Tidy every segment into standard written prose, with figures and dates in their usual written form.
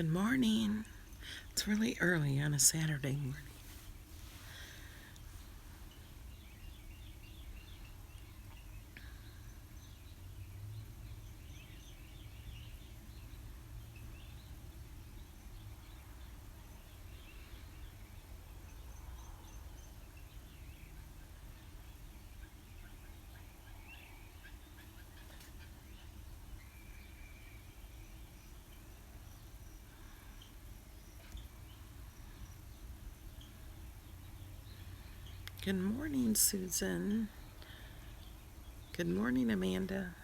Good morning. It's really early on a Saturday morning. Good morning, Susan. Good morning, Amanda.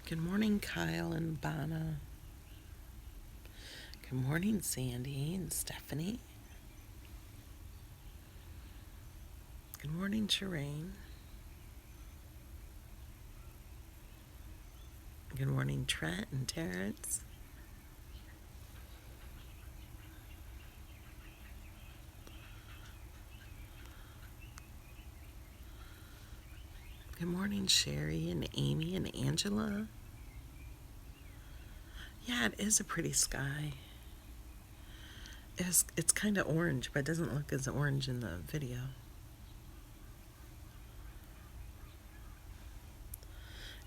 Good morning, Kyle and Bonna. Good morning, Sandy and Stephanie. Good morning, Shireen. Good morning, Trent and Terrence. Good morning, Sherry and Amy and Angela. Yeah, it is a pretty sky. It's kind of orange, but it doesn't look as orange in the video.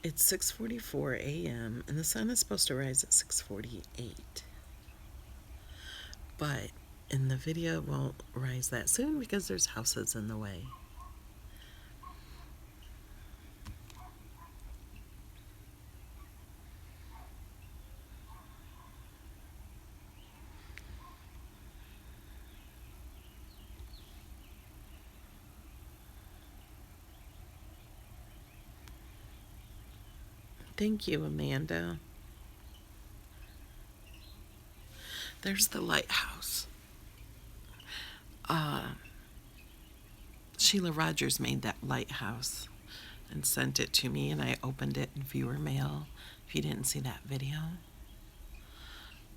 It's 6:44 a.m. and the sun is supposed to rise at 6:48. But in the video, it won't rise that soon because there's houses in the way. Thank you, Amanda. There's the lighthouse. Sheila Rogers made that lighthouse and sent it to me, and I opened it in viewer mail. If you didn't see that video,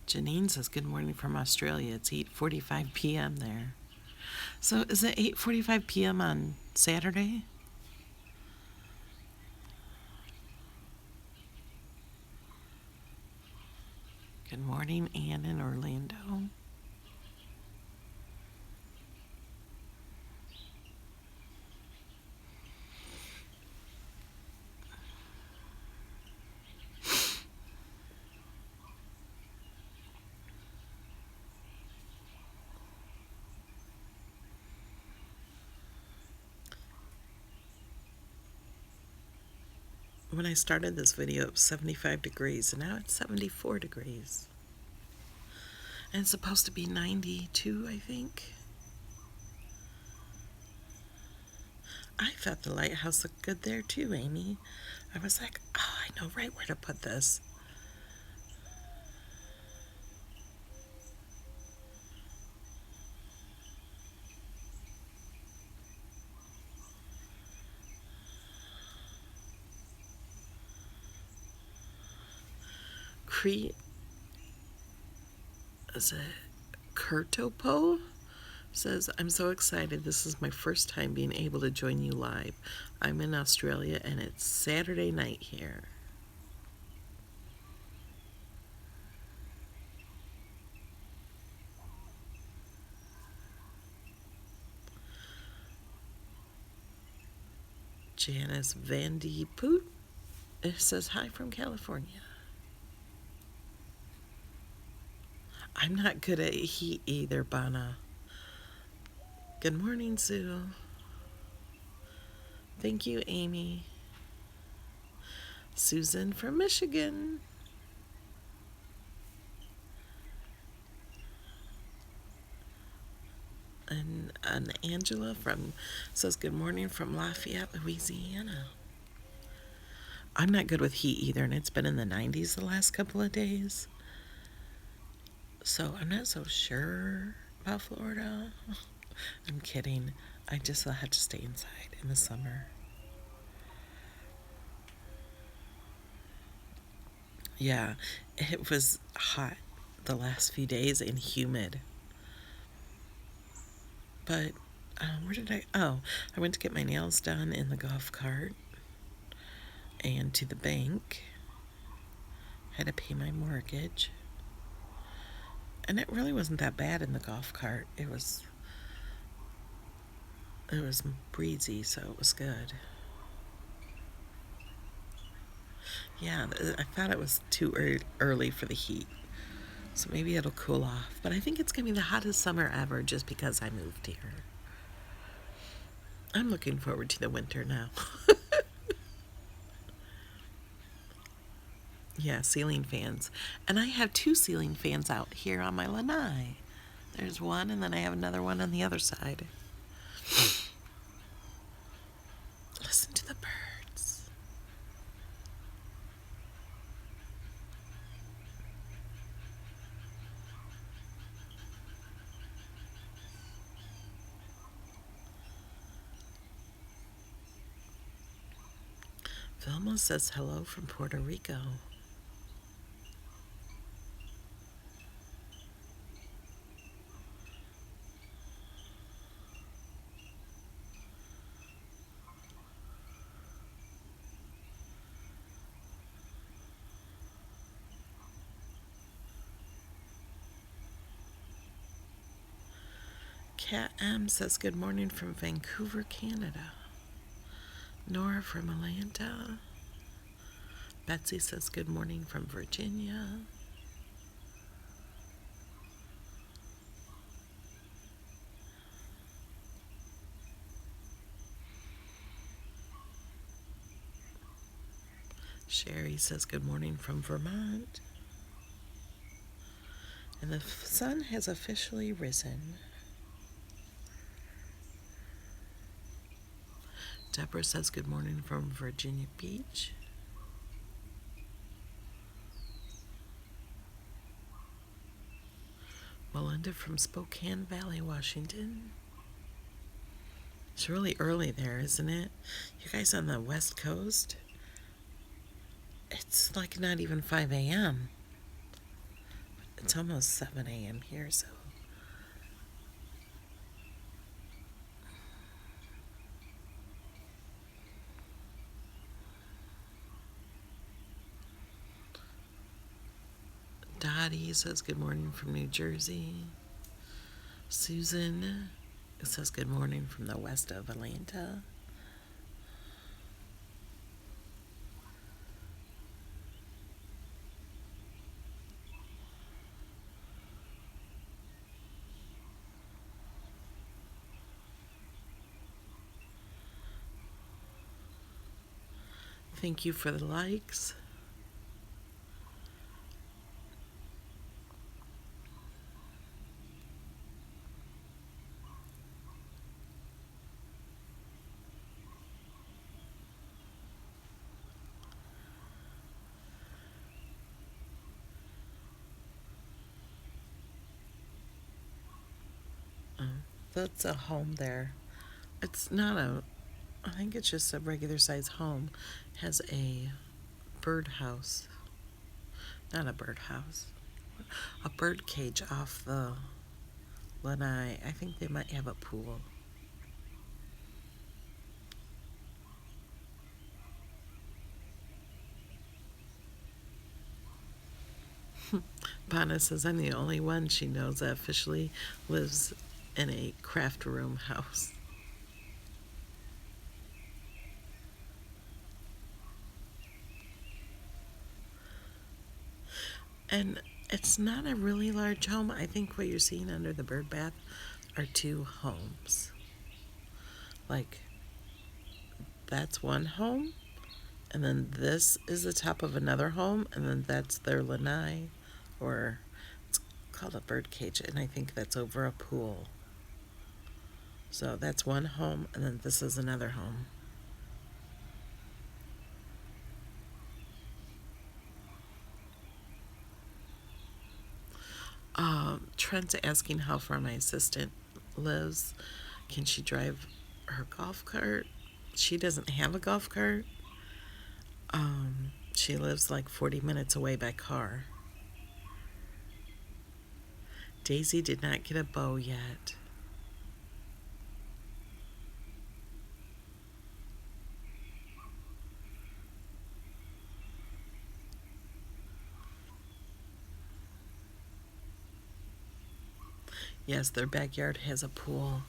Janine says, "Good morning from Australia. It's 8:45 p.m. there." So is it 8:45 p.m. on Saturday? Good morning, Ann in Orlando. When I started this video, it was 75 degrees, and now it's 74 degrees. And it's supposed to be 92, I think. I thought the lighthouse looked good there too, Amy. I was like, oh, I know right where to put this. Crete, is it Kurtopo? Says, I'm so excited. This is my first time being able to join you live. I'm in Australia and it's Saturday night here. Janice Vandy Poot. It says, hi from California. I'm not good at heat either, Bana. Good morning, Sue. Thank you, Amy. Susan from Michigan. And And Angela from says good morning from Lafayette, Louisiana. I'm not good with heat either, and it's been in the 90s the last couple of days. So I'm not so sure about Florida. I'm kidding. I just have to stay inside in the summer. Yeah, it was hot the last few days and humid. But where did I? Oh, I went to get my nails done in the golf cart and to the bank. Had to pay my mortgage. And it really wasn't that bad in the golf cart. It was breezy, so it was good. Yeah, I thought it was too early for the heat. So maybe it'll cool off. But I think it's going to be the hottest summer ever just because I moved here. I'm looking forward to the winter now. Yeah, ceiling fans. And I have two ceiling fans out here on my lanai. There's one, and then I have another one on the other side. Listen to the birds. Vilma says hello from Puerto Rico. Kat M says good morning from Vancouver, Canada. Nora from Atlanta. Betsy says good morning from Virginia. Sherry says good morning from Vermont. And the sun has officially risen. Deborah says good morning from Virginia Beach. Melinda from Spokane Valley, Washington. It's really early there, isn't it? You guys on the West Coast? It's like not even 5 a.m. It's almost 7 a.m. here, so. Dottie says good morning from New Jersey. Susan says good morning from the west of Atlanta. Thank you for the likes. That's a home there. It's not I think it's just a regular size home. Has a birdhouse. Not a birdhouse. A bird cage off the lanai. I think they might have a pool. Bana says I'm the only one she knows that officially lives in a craft room house. And it's not a really large home. I think what you're seeing under the bird bath are two homes. Like, that's one home, and then this is the top of another home, and then that's their lanai, or it's called a bird cage, and I think that's over a pool. So that's one home, and then this is another home. Trent's asking how far my assistant lives. Can she drive her golf cart? She doesn't have a golf cart. She lives like 40 minutes away by car. Daisy did not get a beau yet. Yes, their backyard has a pool.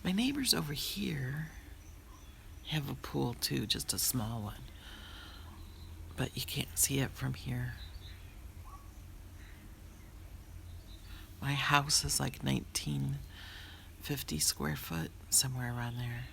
My neighbors over here have a pool too, just a small one. But you can't see it from here. My house is like 1950 square foot, somewhere around there.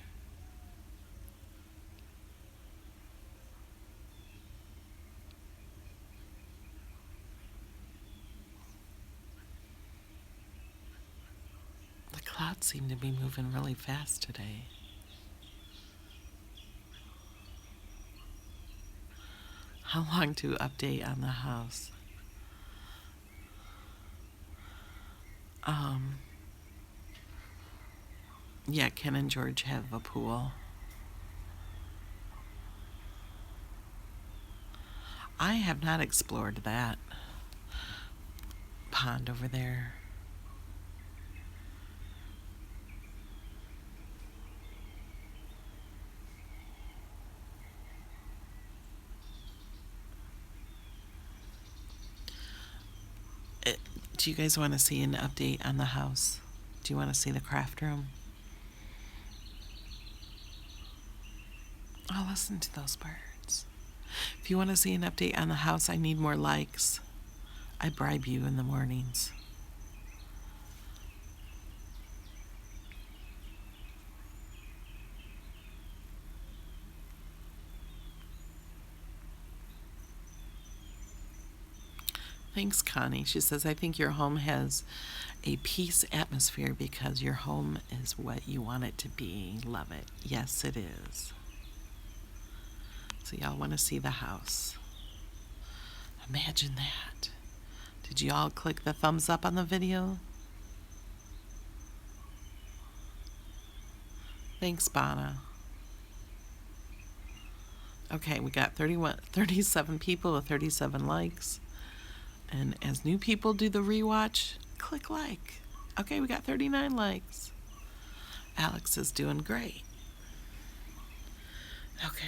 The clouds seem to be moving really fast today. How long to update on the house? Um, yeah, Ken and George have a pool. I have not explored that pond over there. Do you guys want to see an update on the house? Do you want to see the craft room? Oh, listen to those birds. If you want to see an update on the house, I need more likes. I bribe you in the mornings. Thanks, Connie. She says, I think your home has a peace atmosphere because your home is what you want it to be. Love it. Yes, it is. So, y'all want to see the house. Imagine that. Did you all click the thumbs up on the video? Thanks, Bana. Okay, we got 37 people with 37 likes. And as new people do the rewatch, click like. Okay, we got 39 likes. Alex is doing great. Okay.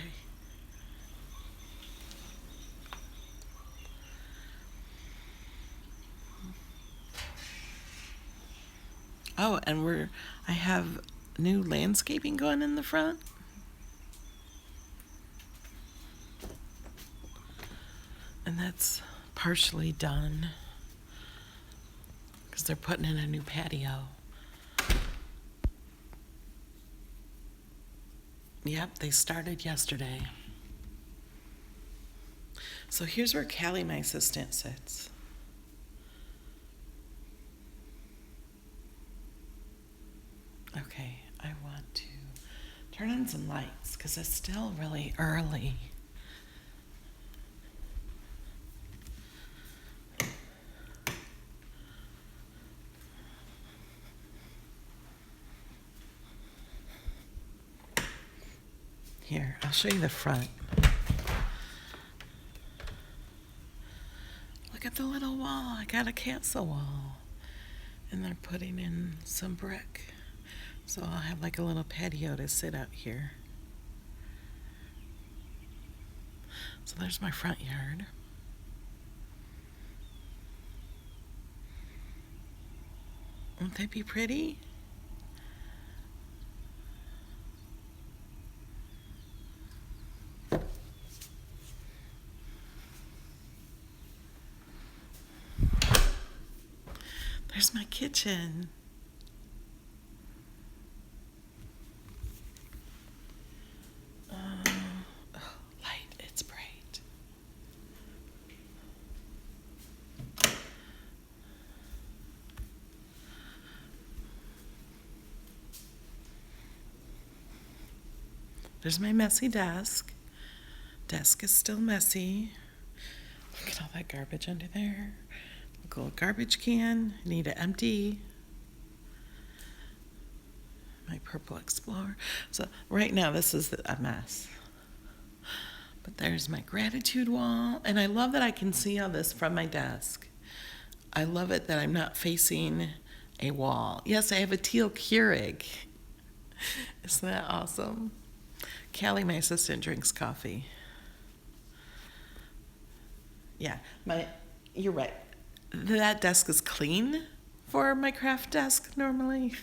Oh, and I have new landscaping going in the front. And that's partially done because they're putting in a new patio. Yep, they started yesterday. So here's where Callie, my assistant, sits. Okay, I want to turn on some lights because it's still really early. Here, I'll show you the front. Look at the little wall. I got a castle wall. And they're putting in some brick. So I'll have like a little patio to sit out here. So there's my front yard. Won't that be pretty? There's my kitchen. Light, it's bright. There's my messy desk. Desk is still messy. Look at all that garbage under there. Look, a little garbage can. I need to empty. My purple Explorer. So right now this is a mess. But there's my gratitude wall. And I love that I can see all this from my desk. I love it that I'm not facing a wall. Yes, I have a teal Keurig. Isn't that awesome? Callie, my assistant, drinks coffee. Yeah, you're right. That desk is clean for my craft desk normally.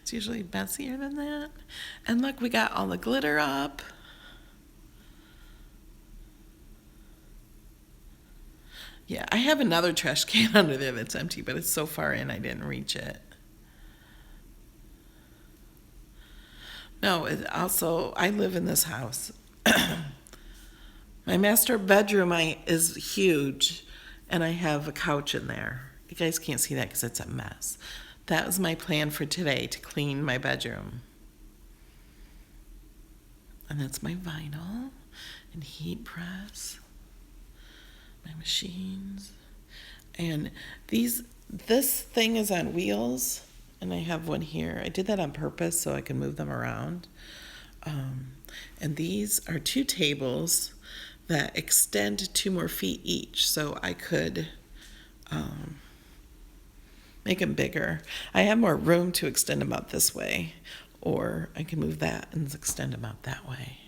It's usually messier than that. And look, we got all the glitter up. Yeah, I have another trash can under there that's empty, but it's so far in I didn't reach it. No, I live in this house. My master bedroom is huge, and I have a couch in there. You guys can't see that because it's a mess. That was my plan for today, to clean my bedroom. And that's my vinyl and heat press, my machines. And this thing is on wheels, and I have one here. I did that on purpose so I can move them around. And these are 2 tables that extend 2 more feet each, so I could make them bigger. I have more room to extend them out this way, or I can move that and extend them out that way.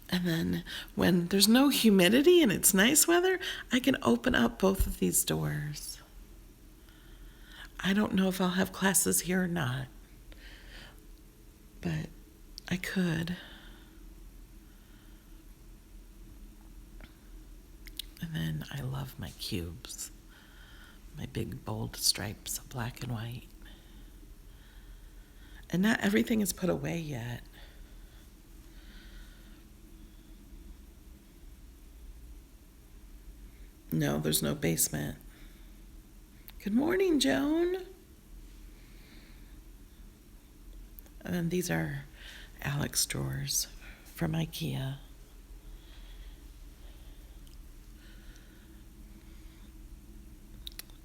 And then when there's no humidity and it's nice weather, I can open up both of these doors. I don't know if I'll have classes here or not, but I could. And then I love my cubes, my big bold stripes of black and white. And not everything is put away yet. No, there's no basement. Good morning, Joan. And then these are Alex drawers from IKEA.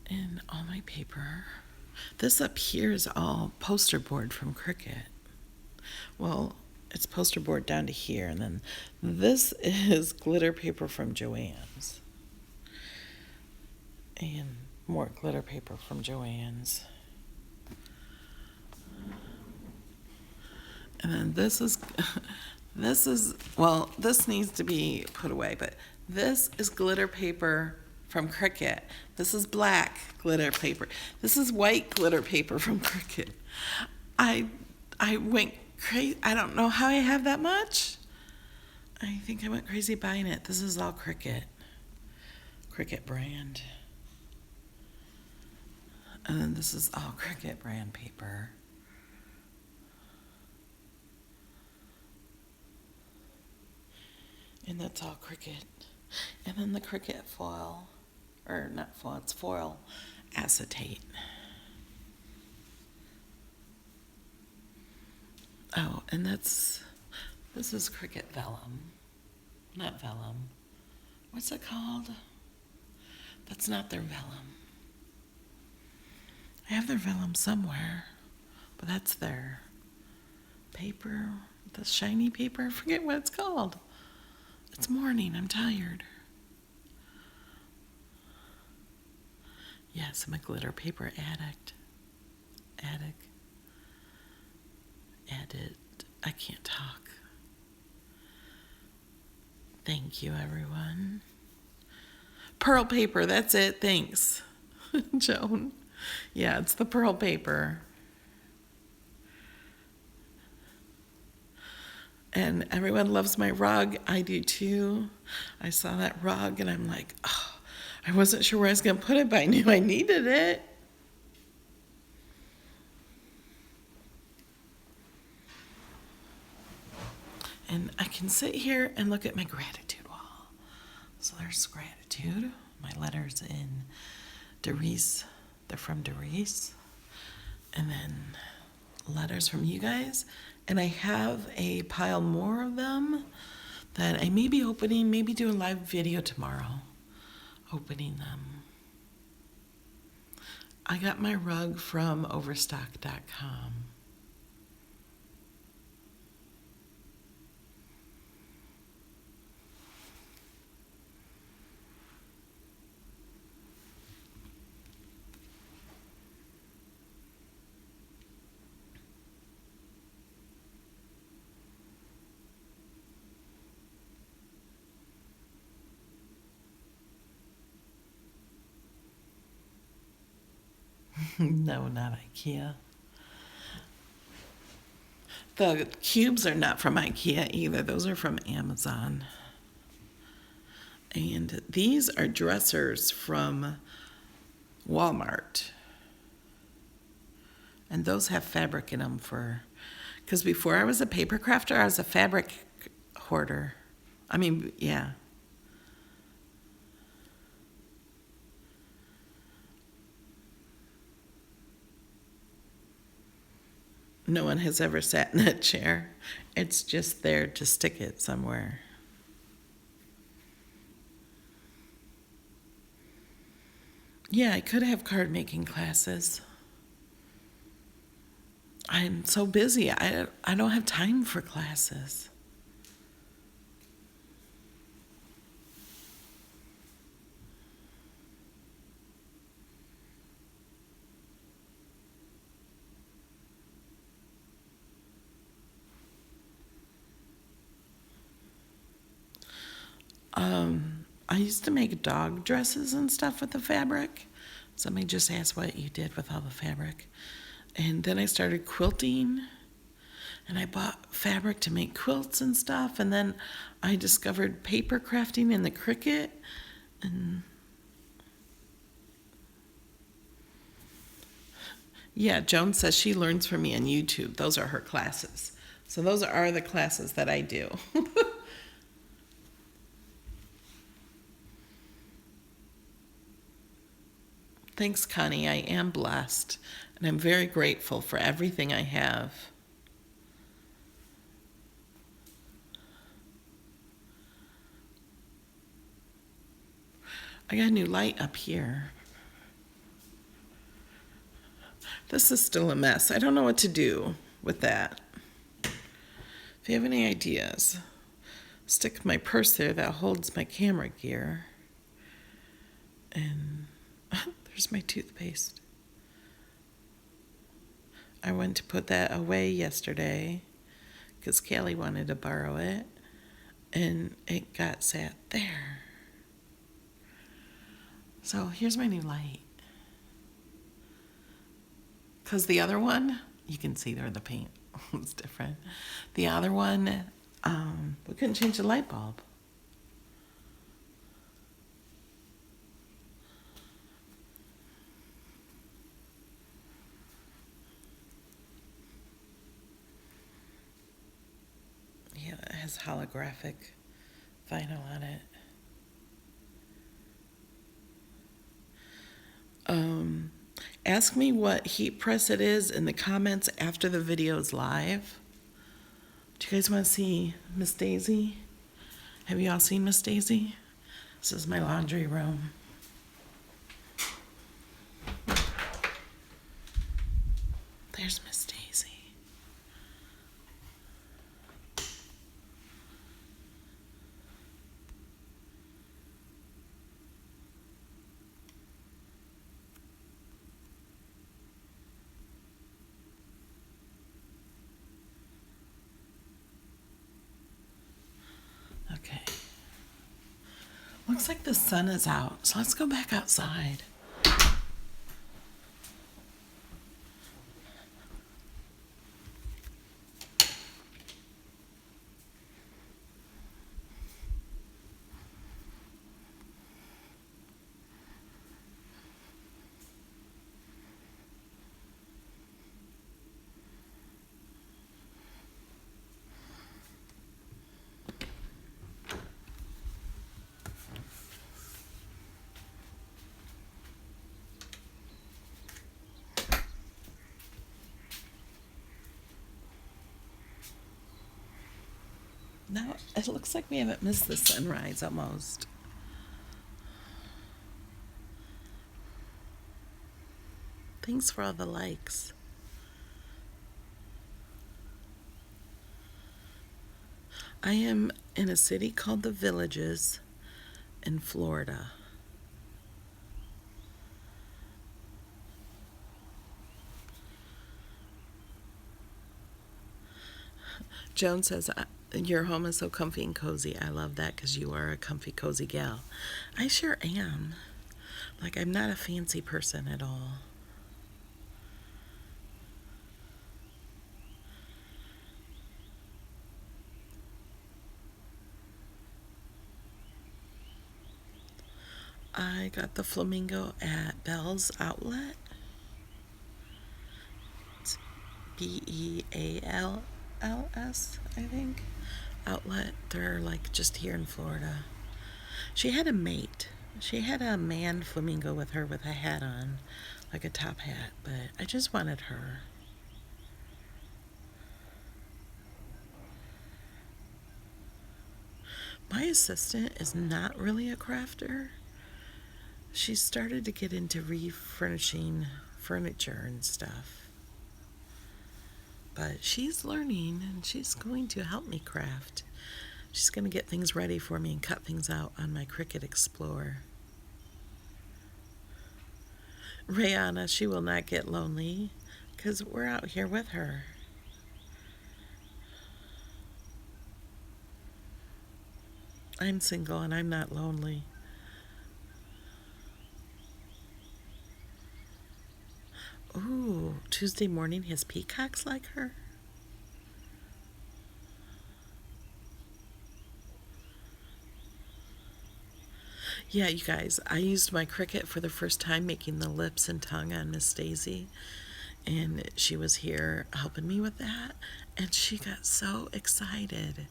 And all my paper. This up here is all poster board from Cricut. Well, it's poster board down to here, and then this is glitter paper from Joann's. And more glitter paper from Joann's. And then this is, this needs to be put away, but this is glitter paper from Cricut. This is black glitter paper. This is white glitter paper from Cricut. I went crazy. I don't know how I have that much. I think I went crazy buying it. This is all Cricut brand. And then this is all Cricut brand paper. And that's all Cricut. And then the Cricut foil, or not foil, it's foil acetate. Oh, and this is Cricut vellum. Not vellum. What's it called? That's not their vellum. I have their vellum somewhere, but that's their paper, the shiny paper. I forget what it's called. It's morning, I'm tired. Yes, I'm a glitter paper addict. I can't talk. Thank you, everyone. Pearl paper, that's it, thanks. Joan. Yeah, it's the pearl paper. And everyone loves my rug. I do too. I saw that rug and I'm like, oh, I wasn't sure where I was going to put it, but I knew I needed it. And I can sit here and look at my gratitude wall. So there's gratitude. My letters in Doris, they're from Doris. And then letters from you guys. And I have a pile more of them that I may be opening, maybe do a live video tomorrow opening them. I got my rug from overstock.com. No, not IKEA. The cubes are not from IKEA either. Those are from Amazon. And these are dressers from Walmart. And those have fabric in them because before I was a paper crafter, I was a fabric hoarder. I mean, yeah. No one has ever sat in that chair. It's just there to stick it somewhere. Yeah, I could have card making classes. I'm so busy. I don't have time for classes. I used to make dog dresses and stuff with the fabric. Somebody just asked what you did with all the fabric. And then I started quilting, and I bought fabric to make quilts and stuff. And then I discovered paper crafting in the Cricut. And yeah, Joan says she learns from me on YouTube. Those are her classes. So those are the classes that I do. Thanks, Connie. I am blessed, and I'm very grateful for everything I have. I got a new light up here. This is still a mess. I don't know what to do with that. If you have any ideas, stick my purse there that holds my camera gear. And there's my toothpaste. I went to put that away yesterday because Callie wanted to borrow it, and it got sat there. So here's my new light. Because the other one, you can see there the paint was different. The other one, we couldn't change the light bulb. Yeah, it has holographic vinyl on it. Ask me what heat press it is in the comments after the video is live. Do you guys want to see Miss Daisy? Have you all seen Miss Daisy? This is my laundry room. There's Miss Daisy. Okay. Looks like the sun is out, so let's go back outside. Now it looks like we haven't missed the sunrise almost. Thanks for all the likes. I am in a city called The Villages in Florida. Joan says, your home is so comfy and cozy. I love that because you are a comfy, cozy gal. I sure am. Like, I'm not a fancy person at all. I got the flamingo at Bell's Outlet. It's Bealls, I think. Outlet. They're like just here in Florida. She had a mate. She had a man flamingo with her with a hat on, like a top hat, but I just wanted her. My assistant is not really a crafter. She started to get into refurnishing furniture and stuff. But she's learning and she's going to help me craft. She's going to get things ready for me and cut things out on my Cricut Explorer. Rihanna, she will not get lonely because we're out here with her. I'm single and I'm not lonely. Ooh, Tuesday morning has peacocks like her? Yeah, you guys, I used my Cricut for the first time making the lips and tongue on Miss Daisy, and she was here helping me with that, and she got so excited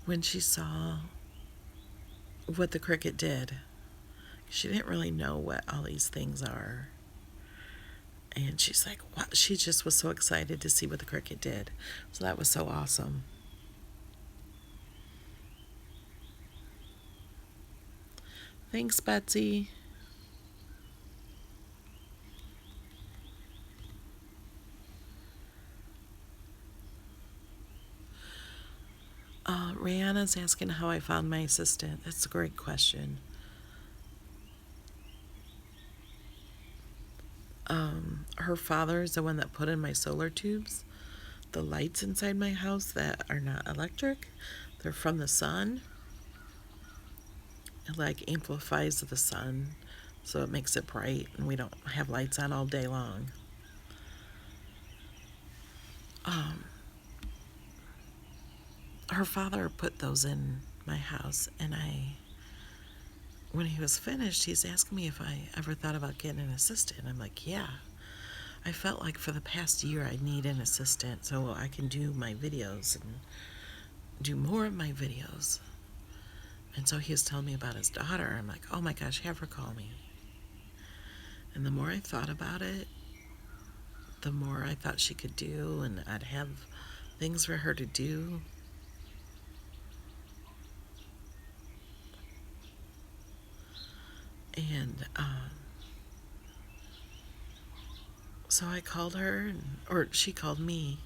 when she saw what the Cricut did. She didn't really know what all these things are. And she's like, what? She just was so excited to see what the Cricut did. So that was so awesome. Thanks, Betsy. Rihanna's asking how I found my assistant. That's a great question. Her father is the one that put in my solar tubes. The lights inside my house that are not electric, they're from the sun. It like amplifies the sun, so it makes it bright, and we don't have lights on all day long. Um, Her father put those in my house, and when he was finished, he's asking me if I ever thought about getting an assistant. I'm like, yeah. I felt like for the past year I need an assistant so I can do my videos and do more of my videos. And so he was telling me about his daughter. I'm like, oh my gosh, have her call me. And the more I thought about it, the more I thought she could do, and I'd have things for her to do. And so I called her, or she called me,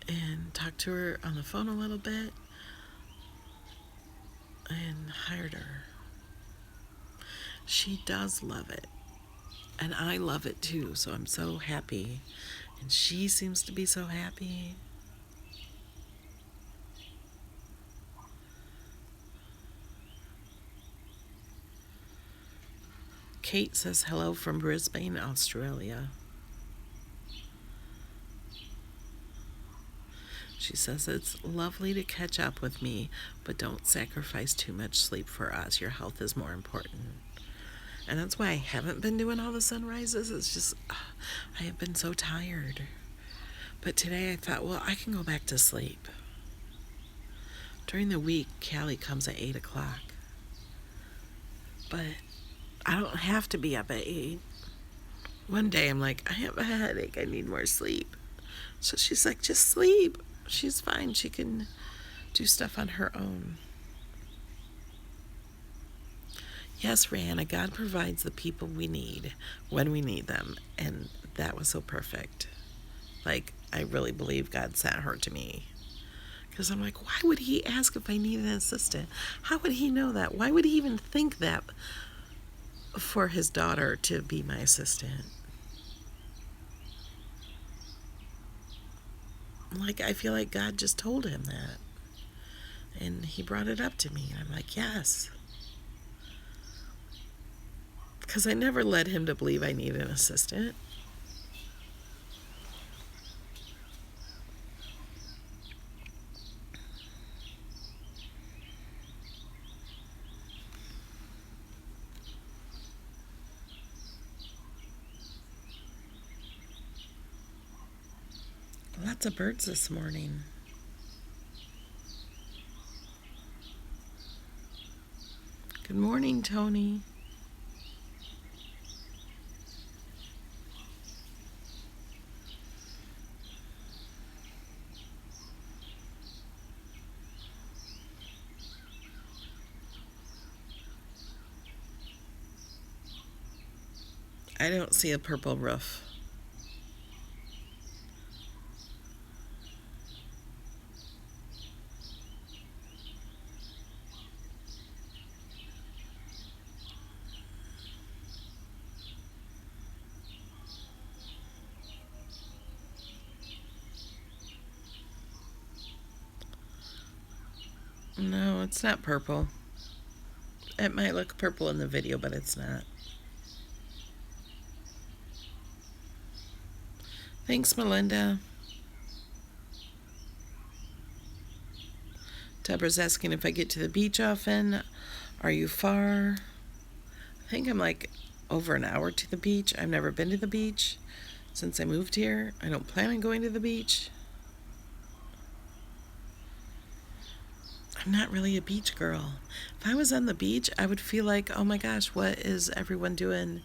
and talked to her on the phone a little bit, and hired her. She does love it, and I love it too, so I'm so happy. And she seems to be so happy. Kate says hello from Brisbane, Australia. She says it's lovely to catch up with me, but don't sacrifice too much sleep for us. Your health is more important. And that's why I haven't been doing all the sunrises. It's just, I have been so tired. But today I thought, well, I can go back to sleep. During the week, Callie comes at 8 o'clock. But I don't have to be up at 8. One day I'm like, I have a headache. I need more sleep. So she's like, just sleep. She's fine. She can do stuff on her own. Yes, Rihanna, God provides the people we need when we need them. And that was so perfect. Like, I really believe God sent her to me. Because I'm like, why would he ask if I need an assistant? How would he know that? Why would he even think that for his daughter to be my assistant? Like, I feel like God just told him that. And he brought it up to me. And I'm like, yes. Because I never led him to believe I need an assistant. Lots of birds this morning. Good morning, Tony. I don't see a purple roof. No, it's not purple. It might look purple in the video, but it's not. Thanks, Melinda. Deborah's asking if I get to the beach often. Are you far? I think I'm like over an hour to the beach. I've never been to the beach since I moved here. I don't plan on going to the beach. I'm not really a beach girl. If I was on the beach, I would feel like, oh my gosh, what is everyone doing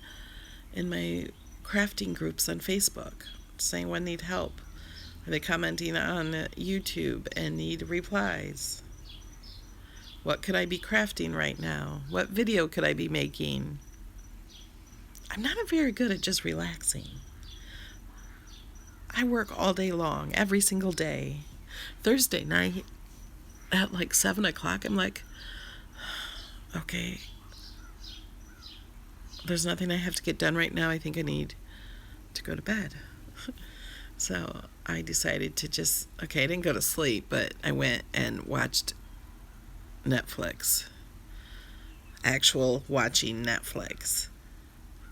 in my crafting groups on Facebook? Does anyone need help? Are they commenting on YouTube and need replies? What could I be crafting right now? What video could I be making? I'm not very good at just relaxing. I work all day long, every single day. Thursday night at like 7 o'clock, I'm like, okay, there's nothing I have to get done right now. I think I need to go to bed. So I decided to just, okay, I didn't go to sleep, but I went and watched Netflix. Actual watching Netflix.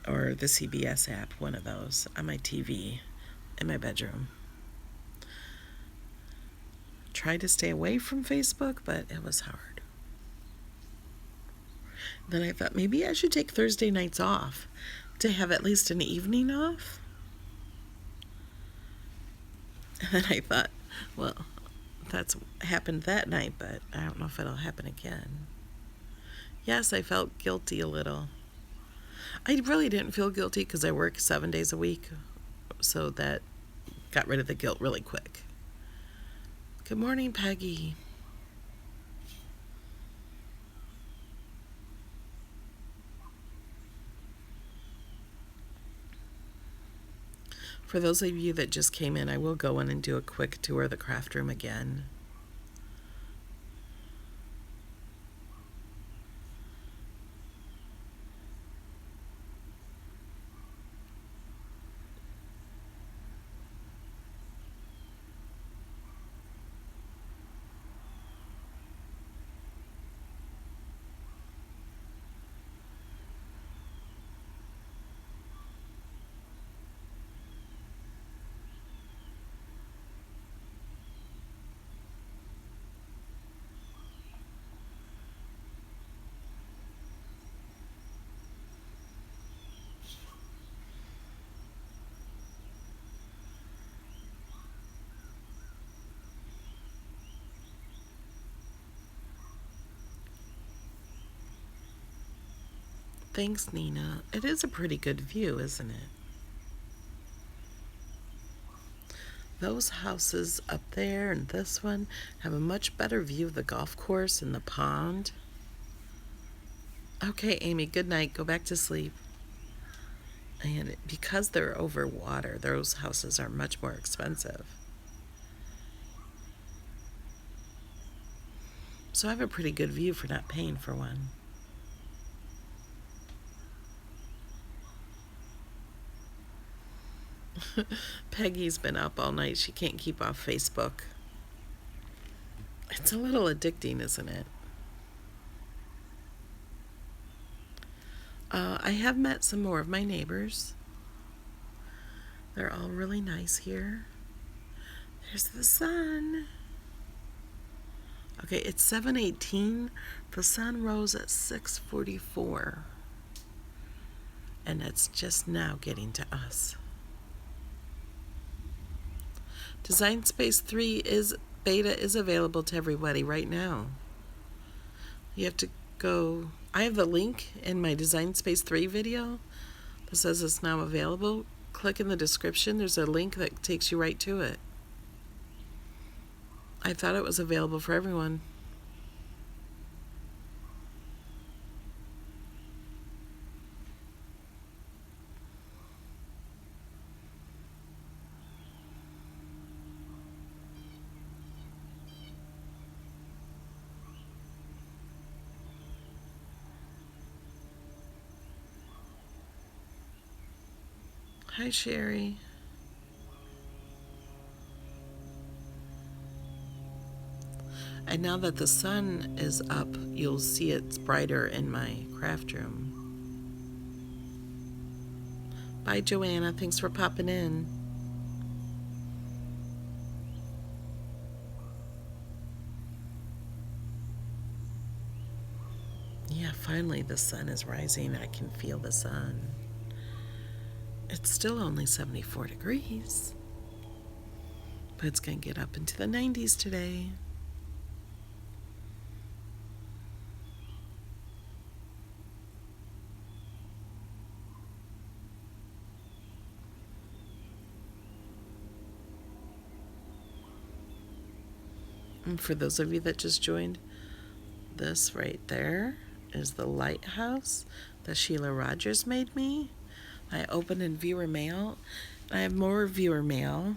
Or the CBS app, one of those, on my TV in my bedroom. Tried to stay away from Facebook, but it was hard. Then I thought maybe I should take Thursday nights off to have at least an evening off. And then I thought, well, that's happened that night, but I don't know if it'll happen again. Yes, I felt guilty a little. I really didn't feel guilty because I work 7 days a week, so that got rid of the guilt really quick. Good morning, Peggy. For those of you that just came in, I will go in and do a quick tour of the craft room again. Thanks, Nina. It is a pretty good view, isn't it? Those houses up there and this one have a much better view of the golf course and the pond. Okay, Amy, good night. Go back to sleep. And because they're over water, those houses are much more expensive. So I have a pretty good view for not paying for one. Peggy's been up all night. She can't keep off Facebook. It's a little addicting, isn't it? I have met some more of my neighbors. They're all really nice here. There's the sun. Okay, it's 7:18. The sun rose at 6:44. And it's just now getting to us. Design Space 3 beta is available to everybody right now. You have to go. I have the link in my Design Space 3 video that says it's now available. Click in the description. There's a link that takes you right to it. I thought it was available for everyone. Hi, Sherry. And now that the sun is up, you'll see it's brighter in my craft room. Bye, Joanna. Thanks for popping in. Yeah, finally the sun is rising. I can feel the sun. It's still only 74 degrees, but it's going to get up into the 90s today. And for those of you that just joined, this right there is the lighthouse that Sheila Rogers made me. I opened in viewer mail. I have more viewer mail.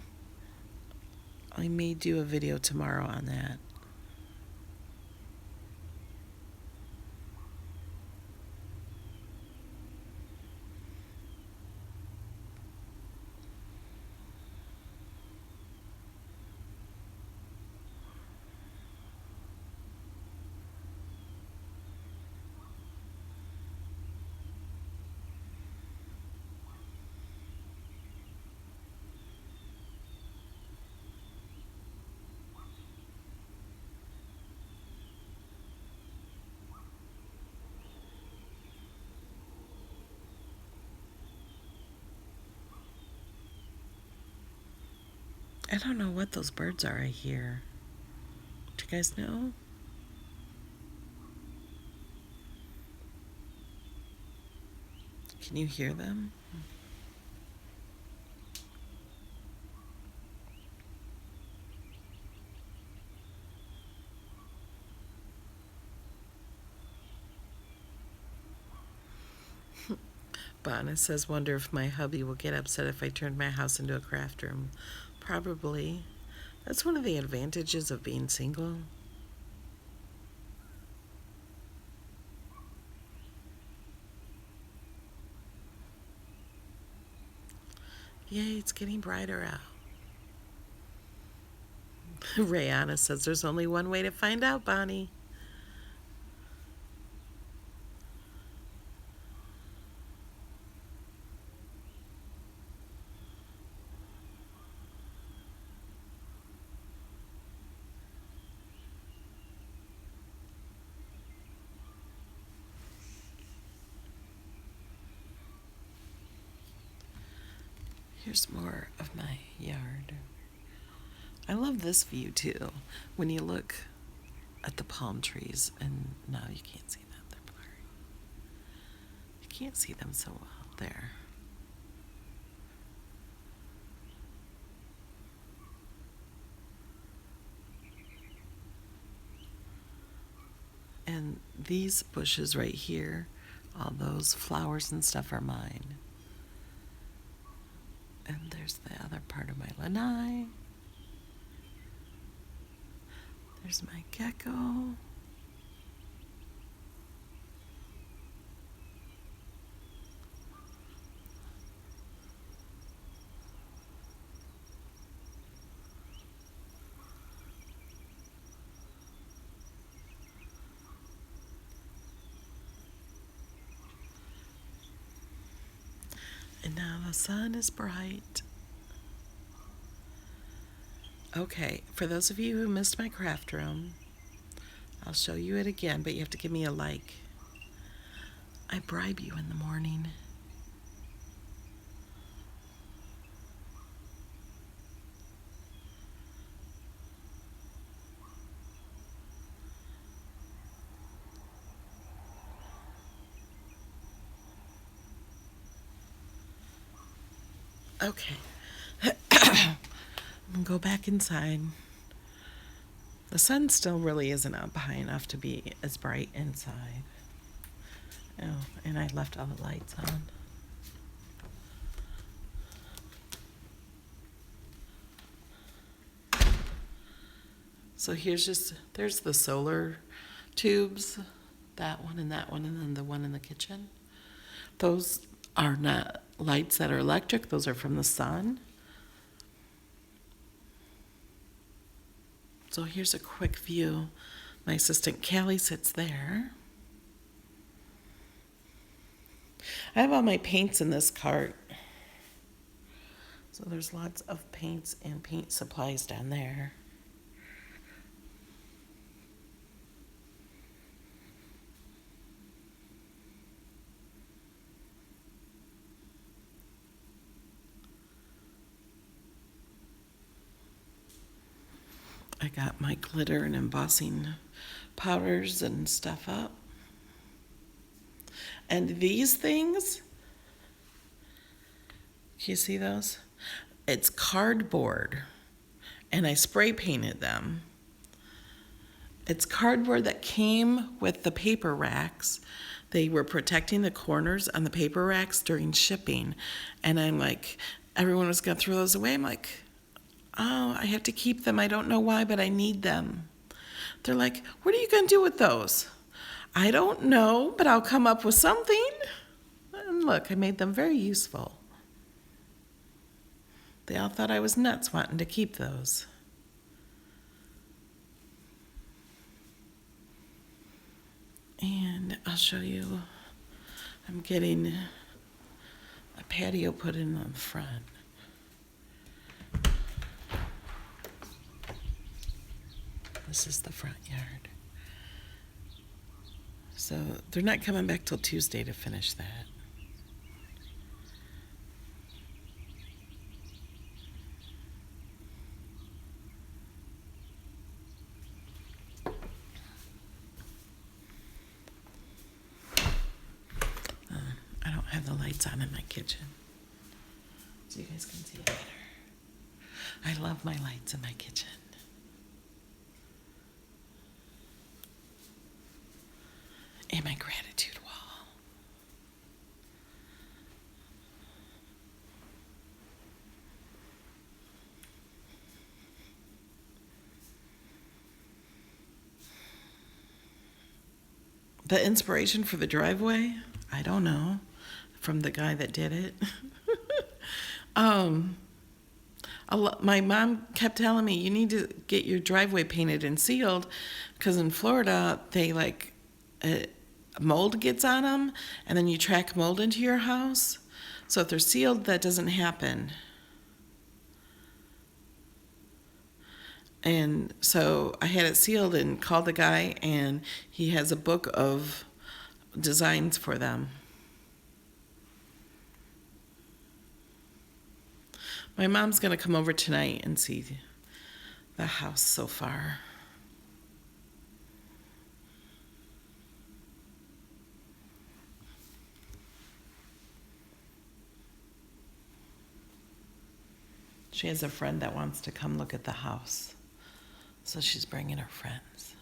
I may do a video tomorrow on that. I don't know what those birds are I hear. Do you guys know? Can you hear them? Bonna says, wonder if my hubby will get upset if I turned my house into a craft room. Probably. That's one of the advantages of being single. Yay, it's getting brighter out. Rayana says there's only one way to find out, Bonnie. Here's more of my yard. I love this view too. When you look at the palm trees, and no, you can't see them. They're blurry. You can't see them so well there. And these bushes right here, all those flowers and stuff are mine. And there's the other part of my lanai. There's my gecko. And now the sun is bright. Okay, for those of you who missed my craft room, I'll show you it again, but you have to give me a like. I bribe you in the morning. Okay. I'm gonna go back inside. The sun still really isn't up high enough to be as bright inside. Oh, and I left all the lights on. So there's the solar tubes, that one, and then the one in the kitchen. Those are not lights that are electric, those are from the sun. So here's a quick view. My assistant Callie sits there. I have all my paints in this cart. So there's lots of paints and paint supplies down there. I got my glitter and embossing powders and stuff up. And these things, can you see those? It's cardboard, and I spray painted them. It's cardboard that came with the paper racks. They were protecting the corners on the paper racks during shipping. And I'm like, everyone was going to throw those away. I'm like, oh, I have to keep them. I don't know why, but I need them. They're like, what are you going to do with those? I don't know, but I'll come up with something. And look, I made them very useful. They all thought I was nuts wanting to keep those. And I'll show you, I'm getting a patio put in on the front. This is the front yard. So they're not coming back till Tuesday to finish that. I don't have the lights on in my kitchen, so you guys can see it better. I love my lights in my kitchen. And my gratitude wall. The inspiration for the driveway, I don't know, from the guy that did it. My mom kept telling me, you need to get your driveway painted and sealed, because in Florida, they mold gets on them, and then you track mold into your house. So if they're sealed, that doesn't happen. And so I had it sealed and called the guy, and he has a book of designs for them. My mom's going to come over tonight and see the house so far. She has a friend that wants to come look at the house, so she's bringing her friends.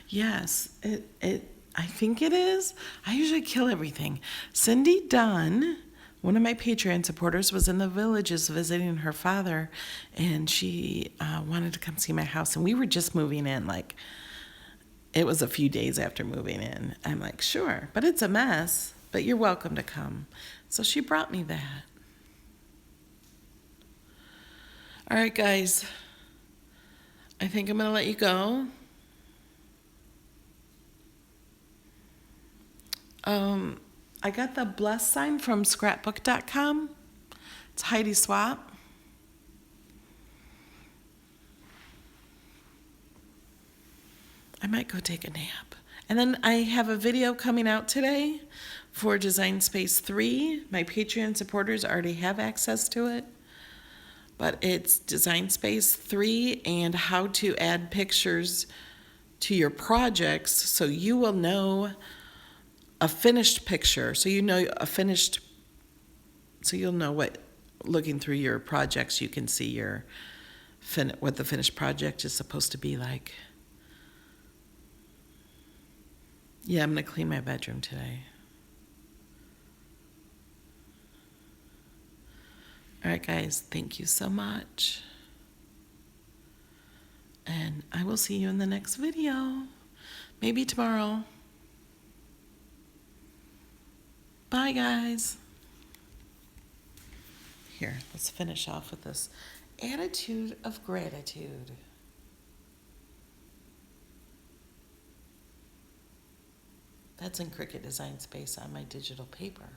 Yes, I think it is. I usually kill everything. Cindy Dunn, one of my Patreon supporters, was in the Villages visiting her father, and she wanted to come see my house. And we were just moving in, like, it was a few days after moving in. I'm like, sure, but it's a mess, but you're welcome to come. So she brought me that. All right, guys, I think I'm going to let you go. I got the bless sign from scrapbook.com. It's Heidi Swap. I might go take a nap. And then I have a video coming out today for Design Space 3. My Patreon supporters already have access to it. But it's Design Space 3 and how to add pictures to your projects so you will know a finished picture. So you know a finished, so you'll know what, looking through your projects, you can see your what the finished project is supposed to be like. Yeah, I'm going to clean my bedroom today. All right, guys, thank you so much. And I will see you in the next video. Maybe tomorrow. Bye, guys. Here, let's finish off with this attitude of gratitude. That's in Cricut Design Space on my digital paper.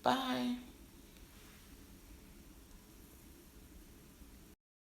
Bye.